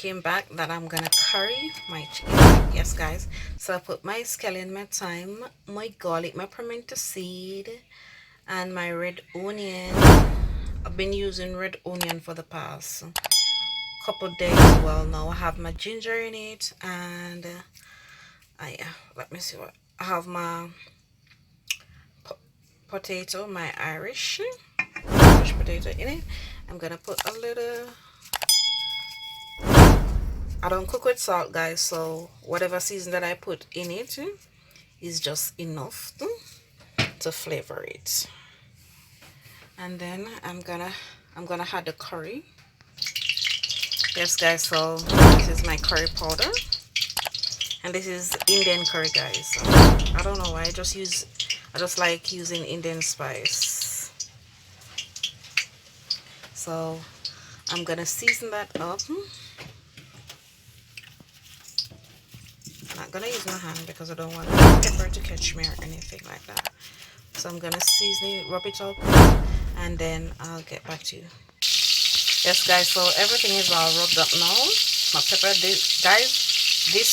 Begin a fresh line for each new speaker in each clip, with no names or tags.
came back that I'm gonna curry my chicken. Yes, guys. So I put my scallion, my thyme, my garlic, my pimento seed, and my red onion. I've been using red onion for the past couple days. Well, now I have my ginger in it, and yeah, let me see what I have my potato, my Irish potato in it. I'm gonna put a little. I don't cook with salt, guys, so whatever season that I put in it is just enough to flavor it. And then I'm gonna add the curry. Yes, guys, so this is my curry powder, and this is Indian curry, guys. I don't know why I just like using Indian spice. So I'm gonna season that up. I'm not gonna use my hand because I don't want the pepper to catch me or anything like that. So I'm gonna season it, rub it up, and then I'll get back to you. Yes, guys, so everything is all rubbed up now. My pepper, guys, this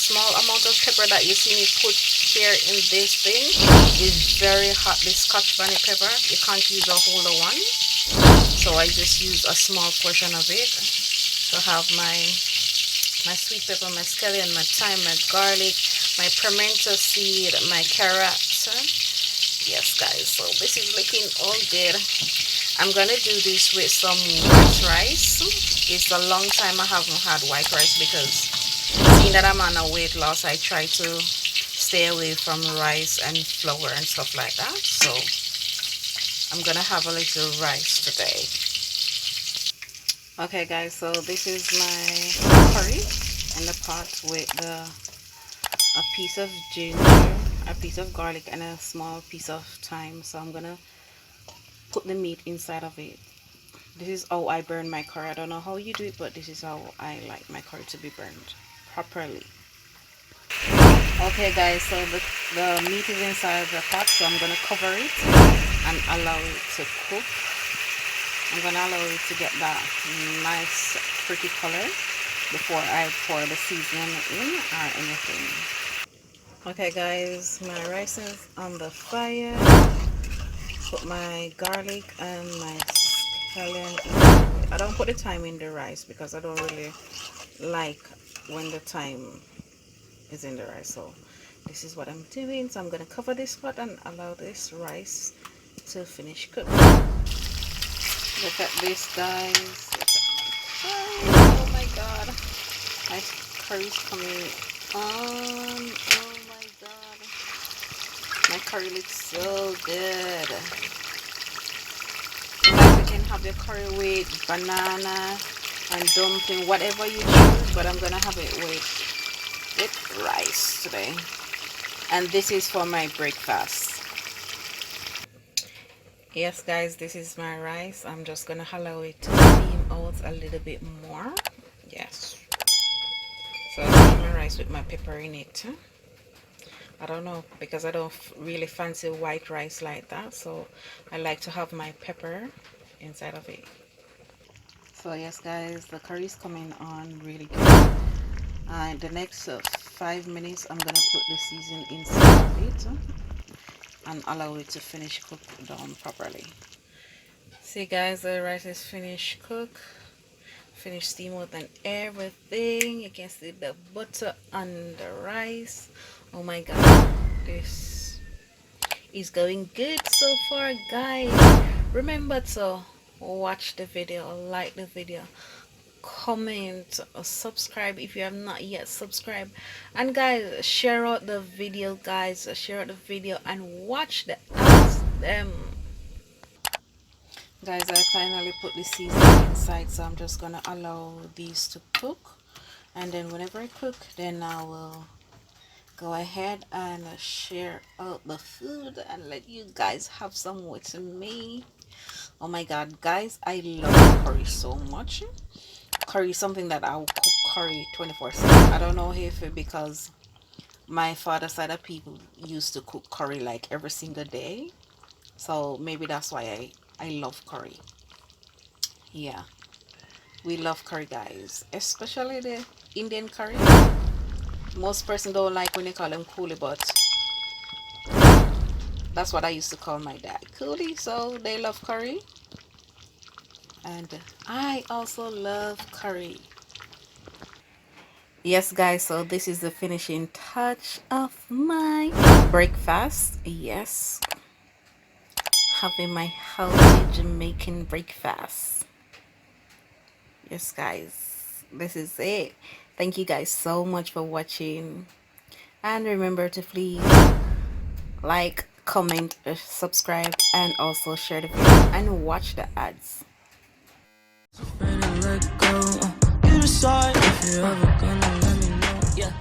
small amount of pepper that you see me put here in this thing is very hot. This Scotch bonnet pepper, you can't use a whole one, so I just use a small portion of it to have my sweet pepper, my scallion, my thyme, my garlic, my pimento seed, my carrots. Yes, guys, so this is looking all good. I'm gonna do this with some white rice. It's a long time I haven't had white rice because seeing that I'm on a weight loss, I try to stay away from rice and flour and stuff like that. So I'm gonna have a little rice today. Okay, guys, so this is my curry in the pot with a piece of ginger, a piece of garlic, and a small piece of thyme. So I'm gonna put the meat inside of it. This is how I burn my curry. I don't know how you do it, but this is how I like my curry to be burned properly. Okay, guys, so the meat is inside the pot, so I'm gonna cover it and allow it to cook. I'm gonna allow it to get that nice pretty color before I pour the seasoning in or anything. Okay, guys, my rice is on the fire. Put my garlic and my scallion in it. I don't put the thyme in the rice because I don't really like when the thyme is in the rice. So this is what I'm doing. So I'm going to cover this pot and allow this rice to finish cooking. Look at this, guys. Oh my god, my curry's coming on. Oh my god, my curry looks so good. You can have your curry with banana and dumpling, whatever you choose, but I'm gonna have it with rice today. And this is for my breakfast. Yes, guys, this is my rice. I'm just gonna allow it to steam out a little bit more. Yes. So I have my rice with my pepper in it. I don't know, because I don't really fancy white rice like that, so I like to have my pepper inside of it. So yes, guys, the curry is coming on really good. The next 5 minutes I'm gonna put the season inside of it and allow it to finish cook down properly. See, guys, the rice is finished cook, finished steam out and everything. You can see the butter on the rice. Oh my god, this is going good so far, guys. Remember to watch the video, like the video, comment, or subscribe if you have not yet subscribed, and guys, share out the video, guys. Share out the video and watch the ads them. Guys, I finally put the seasoning inside, so I'm just gonna allow these to cook, and then whenever I cook, then I will go ahead and share out the food and let you guys have some with me. Oh my god, guys, I love curry so much. Curry is something that I'll cook curry 24/7. I don't know if it because my father's side of people used to cook curry like every single day, so maybe that's why I love curry. Yeah. We love curry, guys, especially the Indian curry. Most person don't like when they call them coolie, but that's what I used to call my dad, coolie. So they love curry, and I also love curry. Yes, guys, so this is the finishing touch of my breakfast. Yes, having my healthy Jamaican breakfast. Yes, guys, this is it. Thank you guys so much for watching, and remember to please like, comment, subscribe, and also share the video and watch the ads. You decide if you're ever gonna let me know. Yeah.